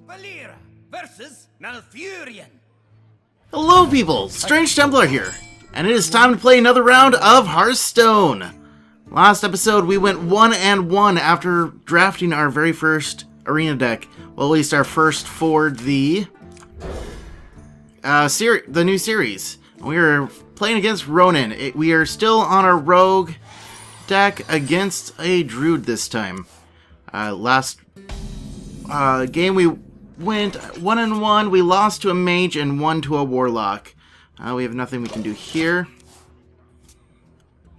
Valeera versus Malfurion. Hello people, StrangeTemplar here, and it is time to play another round of Hearthstone. Last episode we went 1-1 after drafting our very first arena deck. Well, at least our first for the new series. We are playing against Ronin. We are still on our rogue deck against a druid this time. Last game we went 1-1. We lost to a mage and won to a warlock. We have nothing we can do here.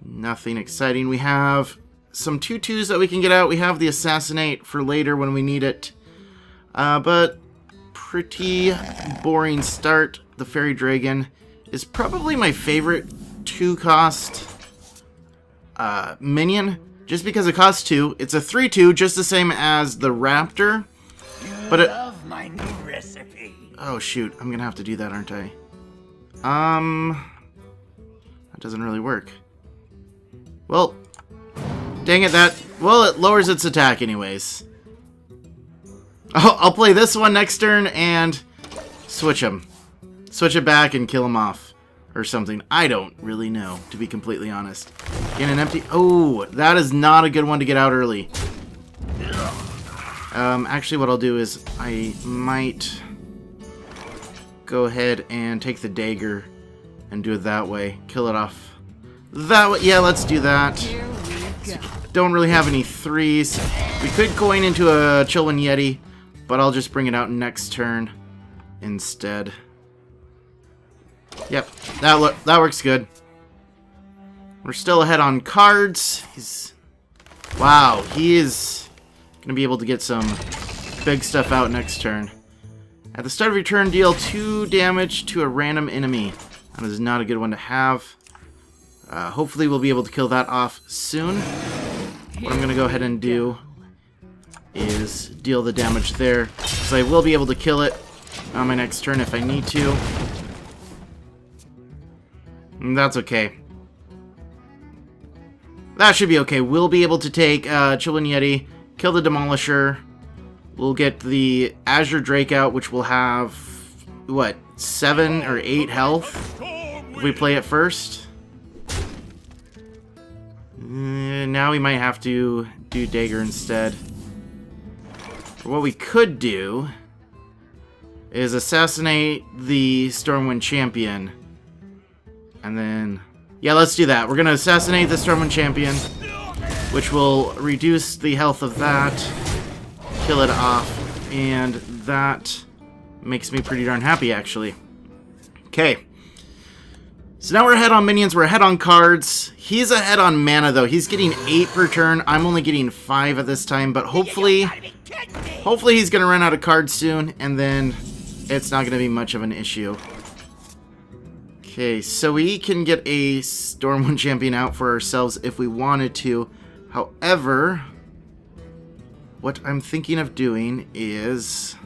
Nothing exciting. We have some 2/2s that we can get out. We have the assassinate for later when we need it. But pretty boring start. The fairy dragon is probably my favorite 2-cost minion, just because it costs 2. It's a 3/2, just the same as the raptor. But it... Love my new recipe. Oh shoot, I'm gonna have to do that, aren't I? That doesn't really work. Well, dang it, well, it lowers its attack anyways. I'll play this one next turn and switch him. Switch it back and kill him off. Or something. I don't really know, to be completely honest. Gain an empty... Oh, that is not a good one to get out early. Actually, what I'll do is I might go ahead and take the dagger and do it that way. Kill it off that way. Yeah, let's do that. Don't really have any 3s. We could coin into a Chillwind Yeti, but I'll just bring it out next turn instead. Yep, that works good. We're still ahead on cards. Wow, he is gonna be able to get some big stuff out next turn. At the start of your turn, deal 2 damage to a random enemy. That is not a good one to have. Hopefully we'll be able to kill that off soon. What I'm gonna go ahead and do is deal the damage there, so I will be able to kill it on my next turn if I need to. And that's okay. That should be okay. We'll be able to take Chillwind Yeti, kill the Demolisher. We'll get the Azure Drake out, which will have, what, 7 or 8 health if we play it first. Now we might have to do Dagger instead. Or what we could do is assassinate the Stormwind Champion. And then... yeah, let's do that. We're going to assassinate the Stormwind Champion, which will reduce the health of that, kill it off, and that makes me pretty darn happy, actually. Okay. So now we're ahead on minions, we're ahead on cards. He's ahead on mana, though. He's getting 8 per turn. I'm only getting 5 at this time, but hopefully he's going to run out of cards soon, and then it's not going to be much of an issue. Okay, so we can get a Stormwind Champion out for ourselves if we wanted to. However, what I'm thinking of doing is...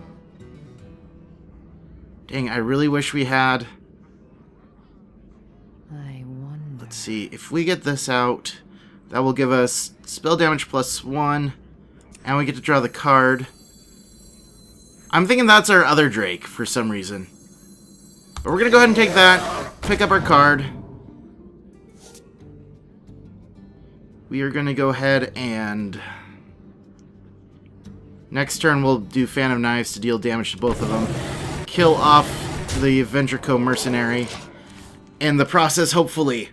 dang, I really wish we had... let's see, if we get this out, that will give us spell damage +1, and we get to draw the card. I'm thinking that's our other Drake for some reason. But we're going to go ahead and take that, pick up our card. We are going to go ahead and... next turn we'll do Fan of Knives to deal damage to both of them. Kill off the Ventrico Mercenary. In the process, hopefully.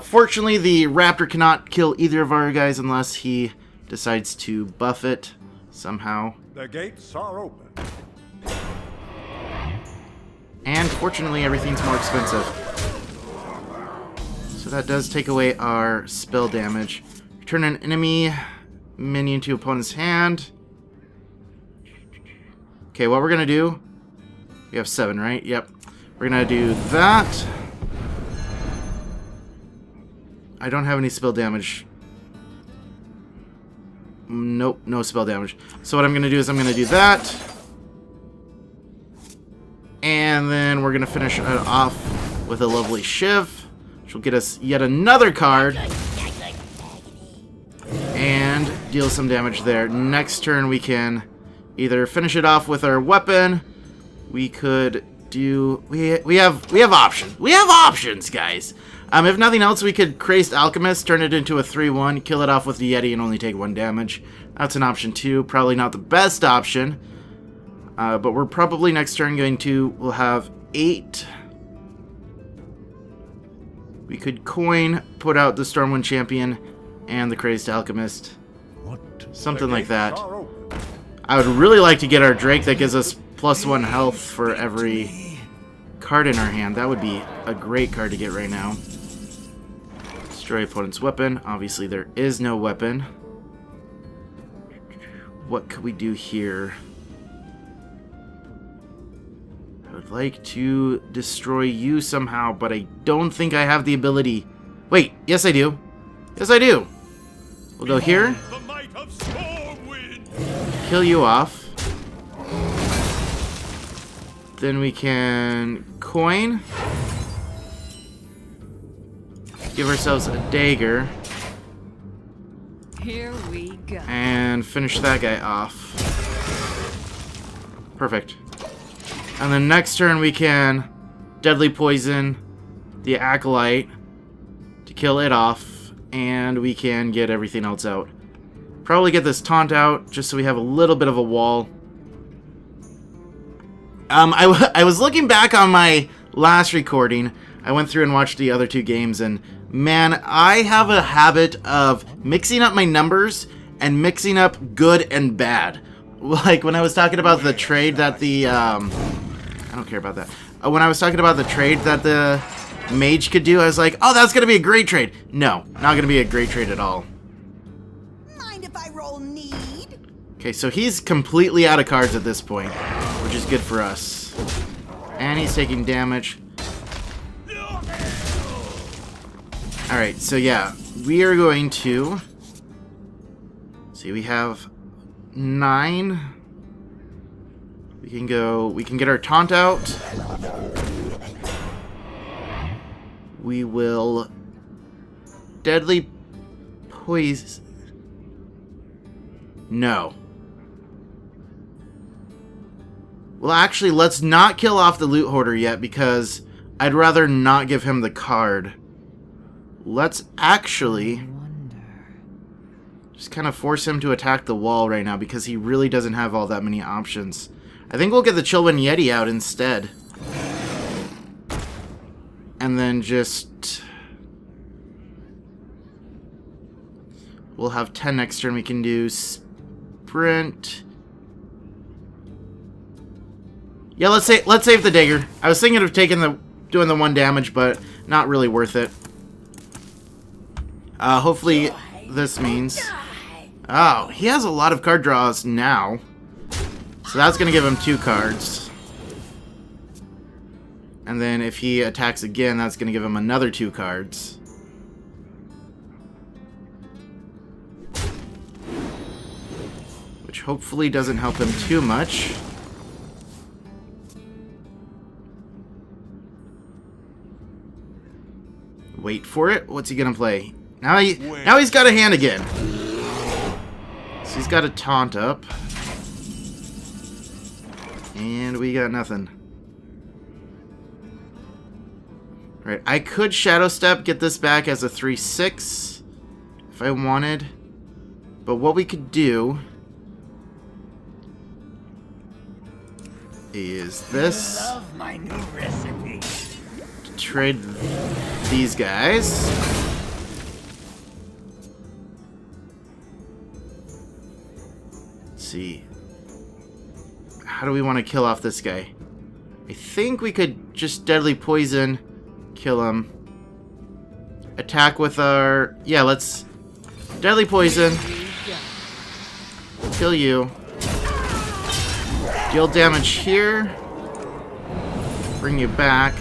Fortunately, the Raptor cannot kill either of our guys unless he decides to buff it somehow. The gates are open. And fortunately, everything's more expensive. So that does take away our spell damage. Return an enemy minion to opponent's hand. Okay, what we're going to do... we have 7, right? Yep. We're going to do that. I don't have any spell damage. Nope, no spell damage. So what I'm going to do is I'm going to do that. And then we're going to finish it off with a lovely Shiv, which will get us yet another card. And deal some damage there. Next turn we can either finish it off with our weapon. We could do... We have options. We have options, guys. If nothing else, we could Crazed Alchemist, turn it into a 3-1, kill it off with the Yeti, and only take 1 damage. That's an option too. Probably not the best option. But we're probably next turn going to... We'll have 8. We could coin, put out the Stormwind Champion, and the Crazed Alchemist. Something like that. I would really like to get our Drake that gives us +1 health for every card in our hand. That would be a great card to get right now. Destroy opponent's weapon. Obviously, there is no weapon. What could we do here? I would like to destroy you somehow, but I don't think I have the ability. Wait, yes I do. Yes I do. We'll go here. Kill you off. Then we can coin. Give ourselves a dagger. Here we go. And finish that guy off. Perfect. And then next turn we can Deadly Poison the Acolyte to kill it off. And we can get everything else out. Probably get this taunt out just so we have a little bit of a wall. I was looking back on my last recording. I went through and watched the other 2 games, and man, I have a habit of mixing up my numbers and mixing up good and bad. Like when I was talking about the trade that the I don't care about that. When I was talking about the trade that the mage could do, I was like, oh, that's gonna be a great trade. No, not gonna be a great trade at all. Mind if I roll need? Okay, so he's completely out of cards at this point, which is good for us. And he's taking damage. Alright, so yeah, we are going to... See, we have 9. We can get our taunt out. We will Deadly Poison. No. Well, actually, let's not kill off the Loot Hoarder yet, because I'd rather not give him the card. Let's actually just kind of force him to attack the wall right now, because he really doesn't have all that many options. I think we'll get the Chillwind Yeti out instead. And then just... We'll have 10 next turn. We can do Sprint... Yeah, let's save the dagger. I was thinking of doing the 1 damage, but not really worth it. Hopefully this means... Oh, he has a lot of card draws now. So that's going to give him 2 cards. And then if he attacks again, that's going to give him another 2 cards. Which hopefully doesn't help him too much. Wait for it. What's he gonna play? Now he's got a hand again. So he's got a taunt up. And we got nothing. Right, I could Shadow Step, get this back as a 3/6 if I wanted. But what we could do is this. I love my new recipe. Trade these guys. Let's see. How do we want to kill off this guy? I think we could just Deadly Poison, kill him. Attack with our... Yeah, let's... Deadly Poison. Kill you. Deal damage here. Bring you back.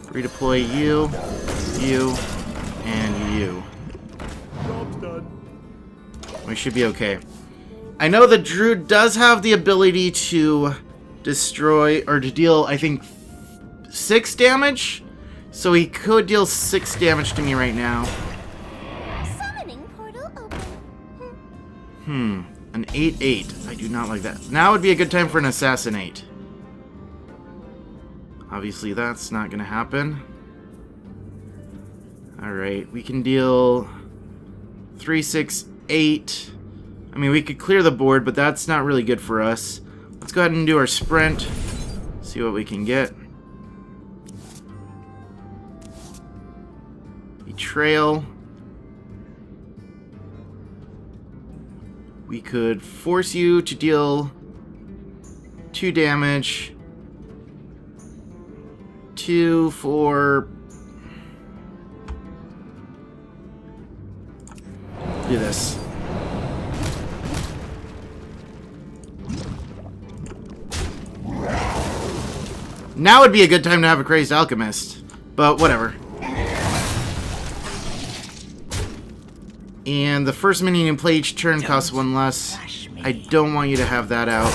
Redeploy you, and you. Job's done. We should be okay. I know the Druid does have the ability to destroy, or to deal, I think, 6 damage. So he could deal 6 damage to me right now. Summoning portal open. An 8/8. I do not like that. Now would be a good time for an assassinate. Obviously, that's not going to happen. Alright, we can deal 3, 6, 8. I mean, we could clear the board, but that's not really good for us. Let's go ahead and do our sprint. See what we can get. Betrayal. We could force you to deal 2 damage. 2 for... Do this. Now would be a good time to have a Crazed Alchemist, but whatever. And the first minion you play each turn costs 1 less. I don't want you to have that out.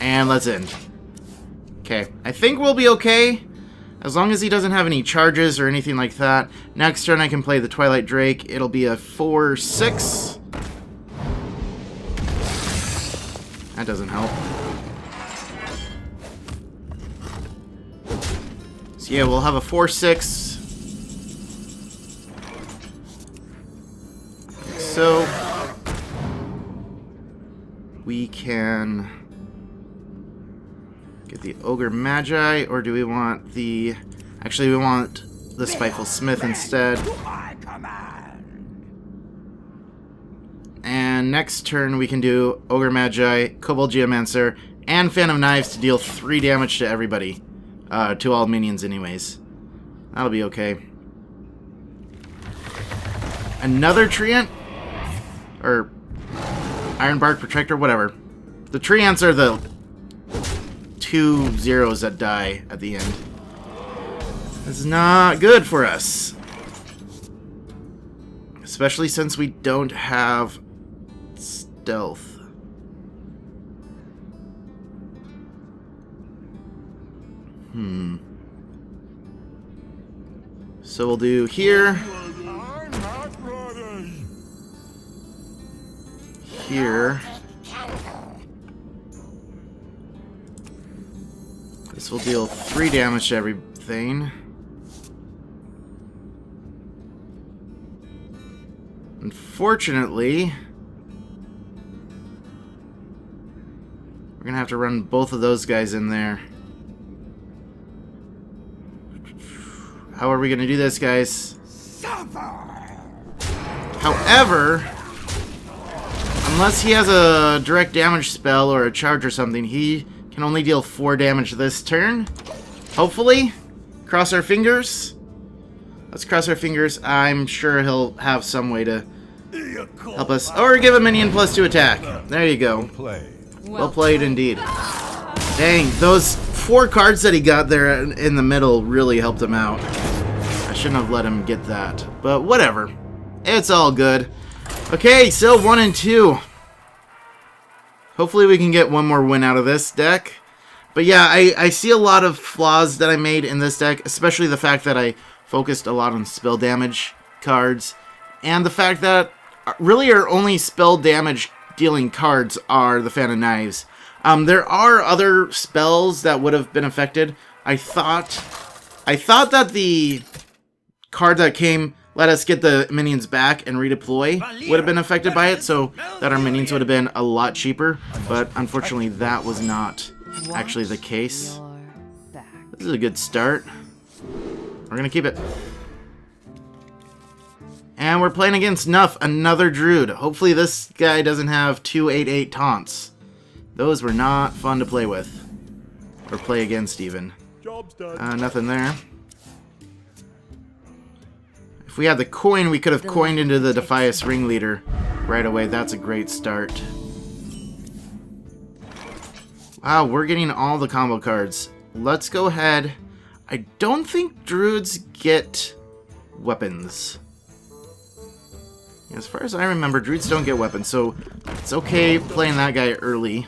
And let's end. Okay, I think we'll be okay. As long as he doesn't have any charges or anything like that. Next turn I can play the Twilight Drake. It'll be a 4/6. That doesn't help. So yeah, we'll have a 4/6. So we can get the Ogre Magi, or do we want the... Actually, we want the Spiteful Smith instead. And next turn we can do Ogre Magi, Kobold Geomancer, and Fan of Knives to deal 3 damage to everybody. To all minions anyways. That'll be okay. Another Treant? Or Ironbark Protector, whatever. The Treants are the 2 zeros that die at the end. It's not good for us. Especially since we don't have stealth. So we'll do here. Here. This will deal 3 damage to everything. Unfortunately, we're gonna have to run both of those guys in there. How are we gonna do this, guys? However, unless he has a direct damage spell or a charge or something, he can only deal 4 damage this turn. Hopefully. Cross our fingers. Let's cross our fingers. I'm sure he'll have some way to help us. Or give a minion +2 attack. There you go. Well played indeed. Dang, those 4 cards that he got there in the middle really helped him out. I shouldn't have let him get that. But whatever. It's all good. Okay, so 1 and 2. Hopefully we can get one more win out of this deck. But yeah, I see a lot of flaws that I made in this deck, especially the fact that I focused a lot on spell damage cards, and the fact that really our only spell damage dealing cards are the Fan of Knives. There are other spells that would have been affected. I thought that the card that came let us get the minions back and redeploy would have been affected by it, so that our minions would have been a lot cheaper, but unfortunately that was not actually the case. This is a good start. We're gonna keep it. And we're playing against Nuff, another Druid. Hopefully this guy doesn't have 2 8/8 taunts. Those were not fun to play with. Or play against even. Job's done. Nothing there. If we had the coin, we could have coined into the Defias Ringleader right away. That's a great start. Wow, we're getting all the combo cards. Let's go ahead. I don't think Druids get weapons. As far as I remember, Druids don't get weapons, so it's okay playing that guy early.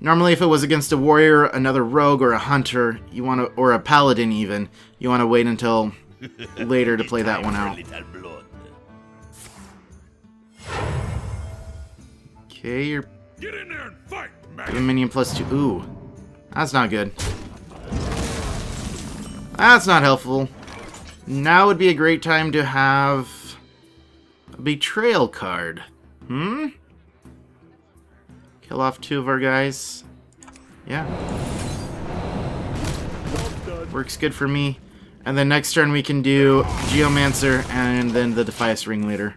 Normally, if it was against a warrior, another rogue, or a hunter, you want to, or a paladin even, you want to wait until later to play that one out. Okay, you're Get in there and fight, giving man. minion +2. Ooh, that's not good. That's not helpful. Now would be a great time to have a betrayal card. Kill off 2 of our guys. Yeah. Works good for me. And then next turn we can do Geomancer and then the Defias Ringleader.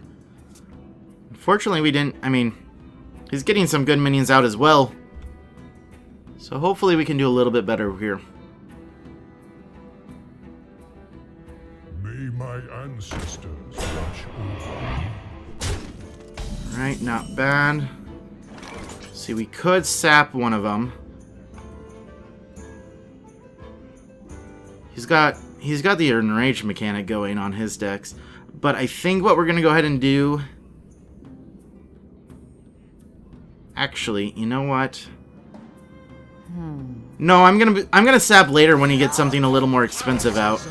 Unfortunately we didn't, I mean, he's getting some good minions out as well. So hopefully we can do a little bit better here. May my ancestors watch over you. Alright, not bad. See, we could sap one of them. He's got the enrage mechanic going on his decks. But I think what we're gonna go ahead and do. Actually, you know what? No, I'm gonna sap later when he gets something a little more expensive out.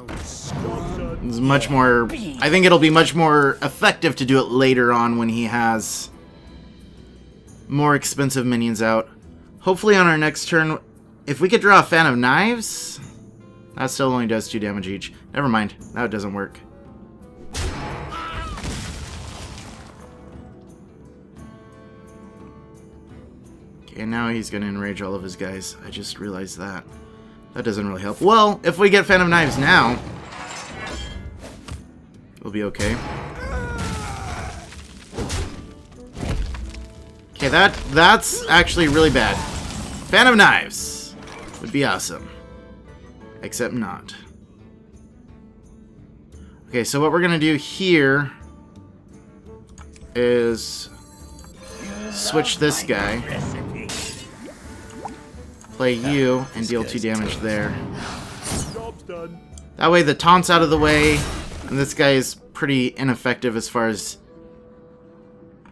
It's much more. I think it'll be much more effective to do it later on when he has more expensive minions out. Hopefully on our next turn, if we could draw a Fan of Knives, that still only does 2 damage each. Never mind, that doesn't work. Okay, now he's gonna enrage all of his guys. I just realized that. That doesn't really help. Well, if we get Fan of Knives now, we'll be okay. Okay, that's actually really bad. Fan of Knives would be awesome. Except not. Okay, so what we're gonna do here is switch this guy, play you, and deal 2 damage there. Job's done. That way the taunt's out of the way, and this guy is pretty ineffective as far as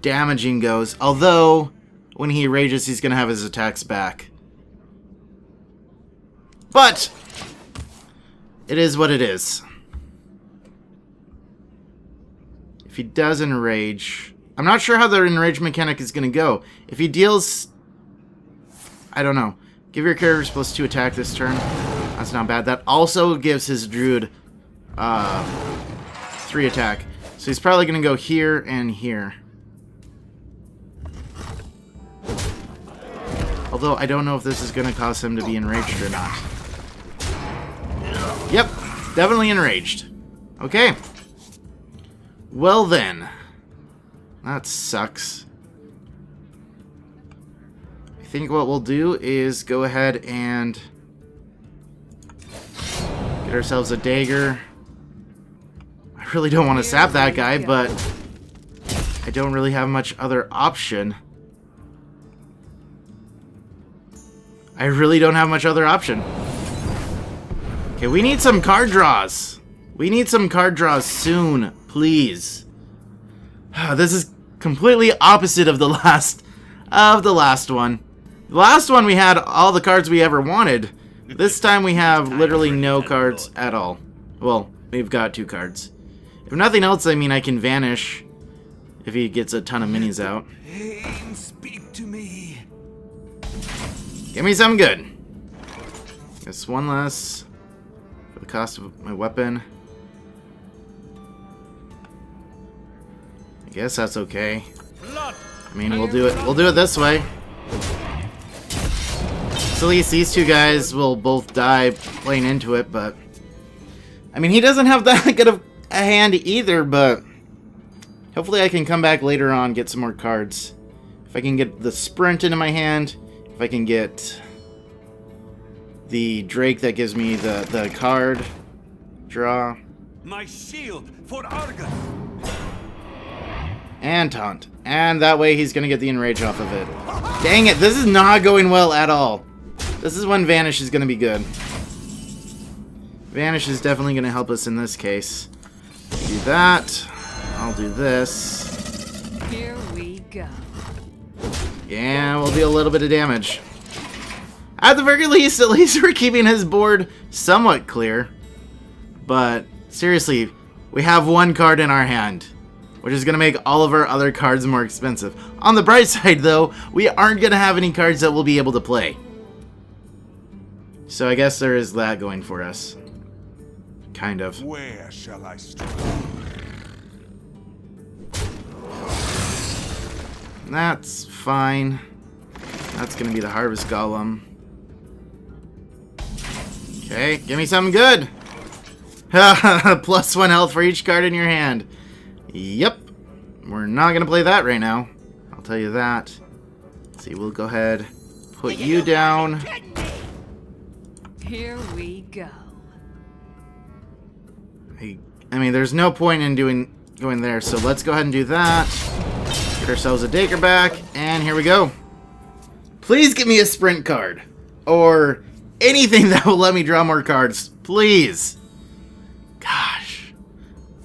damaging goes. Although, when he rages, he's going to have his attacks back. But, it is what it is. If he does enrage, I'm not sure how the enrage mechanic is going to go. If he deals, I don't know. Give your characters +2 attack this turn. That's not bad. That also gives his druid 3 attack. So he's probably going to go here and here. Although I don't know if this is going to cause him to be enraged or not. Yep, definitely enraged. Okay. Well then. That sucks. I think what we'll do is go ahead and get ourselves a dagger. I really don't want to sap that guy, but I don't really have much other option. I really don't have much other option. Okay, we need some card draws. We need some card draws soon, please. This is completely opposite of the last one. The last one we had all the cards we ever wanted. This time we have literally no cards at all. Well, we've got 2 cards. If nothing else, I mean, I can vanish if he gets a ton of minis out. Pain, speak to me. Give me some good. Guess 1 less for the cost of my weapon. I guess that's okay. I mean, we'll do it. We'll do it this way. So at least these 2 guys will both die playing into it, but I mean, he doesn't have that good of a hand either, but hopefully I can come back later on, get some more cards. If I can get the sprint into my hand, if I can get the Drake that gives me the card draw. My shield for Argus. And taunt. And that way he's going to get the enrage off of it. Dang it, this is not going well at all. This is when Vanish is going to be good. Vanish is definitely going to help us in this case. Do that. I'll do this. Here we go. Yeah, we'll do a little bit of damage. At the very least, at least we're keeping his board somewhat clear. But seriously, we have 1 card in our hand. which is going to make all of our other cards more expensive. On the bright side, though, we aren't going to have any cards that we'll be able to play. So I guess there is that going for us. Kind of. Where shall I start? That's fine. That's going to be the Harvest Golem. Okay, give me something good. +1 health for each card in your hand. Yep. We're not going to play that right now. I'll tell you that. Let's see, we'll go ahead, put you down. Here we go. I mean, there's no point in going there, so let's go ahead and do that. Get ourselves a Dagger back, and here we go. Please give me a sprint card. Or anything that will let me draw more cards. Please. Gosh.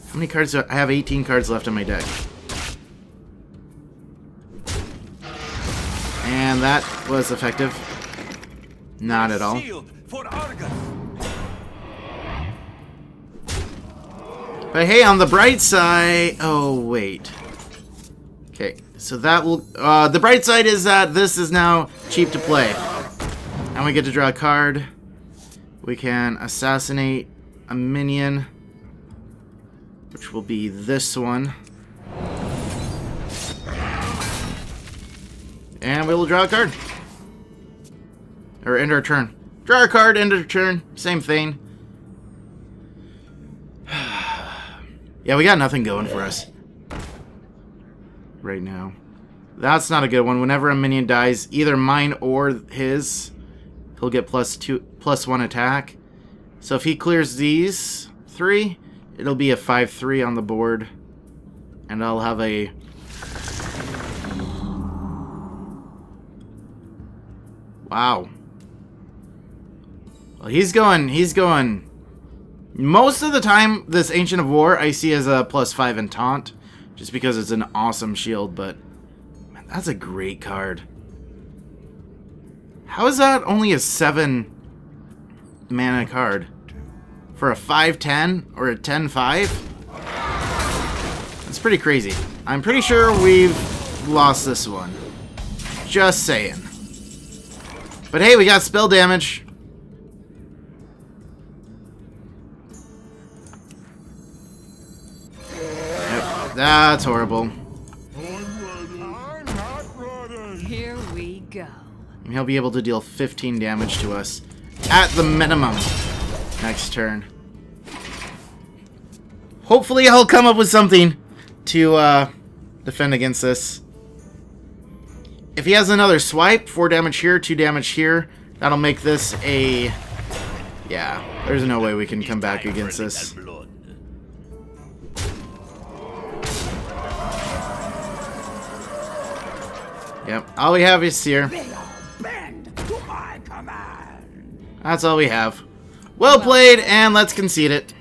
How many cards do I have? 18 cards left in my deck. And that was effective. Not at all. Shield for Argus. But hey, on the bright side... Oh, wait. Okay, so that will... the bright side is that this is now cheap to play. And we get to draw a card. We can assassinate a minion, which will be this one. And we will draw a card. Or end our turn. Draw a card, end our turn. Same thing. Yeah, we got nothing going for us right now. That's not a good one. Whenever a minion dies, either mine or his, he'll get +1 attack. So if he clears these 3, it'll be a 5/3 on the board. And I'll have a... Wow. Well, he's going... Most of the time, this Ancient of War I see as a +5 in Taunt, just because it's an awesome shield, but man, that's a great card. How is that only a 7 mana card? For a 5/10 or a 10/5? That's pretty crazy. I'm pretty sure we've lost this one. Just saying. But hey, we got spell damage. That's horrible. Here we go. And he'll be able to deal 15 damage to us at the minimum next turn. Hopefully I'll come up with something to defend against this. If he has another swipe, 4 damage here, 2 damage here, that'll make this a... Yeah, there's no way we can come back against this. Yep, all we have is Seer. That's all we have. Well played, and let's concede it.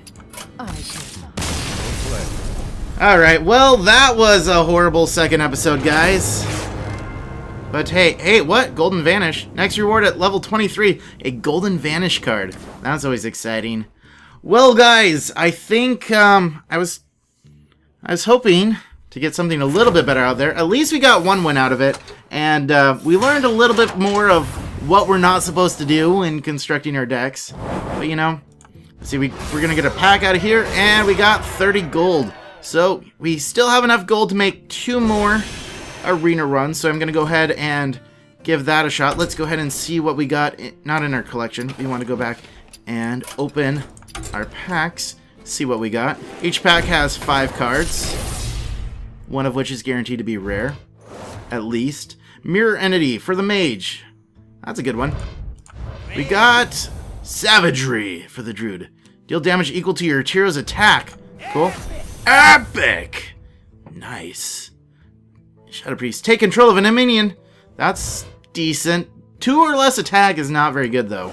Alright, well, that was a horrible second episode, guys. But hey, what? Golden Vanish. Next reward at level 23, a Golden Vanish card. That's always exciting. Well, guys, I think I was hoping to get something a little bit better out there. At least we got one win out of it, and we learned a little bit more of what we're not supposed to do in constructing our decks. But you know, let's see, we're gonna get a pack out of here, and we got 30 gold. So we still have enough gold to make 2 more arena runs. So I'm gonna go ahead and give that a shot. Let's go ahead and see what we got. Not in our collection. We want to go back and open our packs. See what we got. Each pack has 5 cards. One of which is guaranteed to be rare, at least. Mirror Entity for the Mage. That's a good one. We got Savagery for the Druid. Deal damage equal to your hero's attack. Cool. Epic! Nice. Shadow Priest. Take control of an minion. That's decent. 2 or less attack is not very good, though.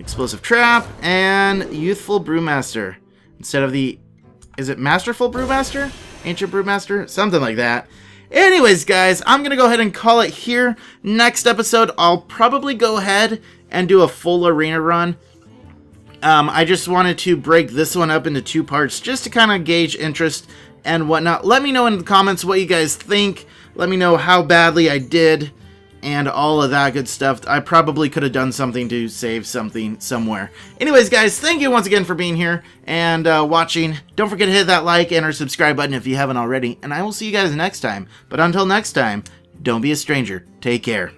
Explosive Trap and Youthful Brewmaster. Instead of the... Is it Masterful Brewmaster? Ancient Brewmaster? Something like that. Anyways, guys, I'm going to go ahead and call it here. Next episode, I'll probably go ahead and do a full arena run. I just wanted to break this one up into 2 parts just to kind of gauge interest and whatnot. Let me know in the comments what you guys think. Let me know how badly I did and all of that good stuff. I probably could have done something to save something somewhere. Anyways, guys, thank you once again for being here and watching. Don't forget to hit that like and or subscribe button if you haven't already, and I will see you guys next time. But until next time, don't be a stranger. Take care.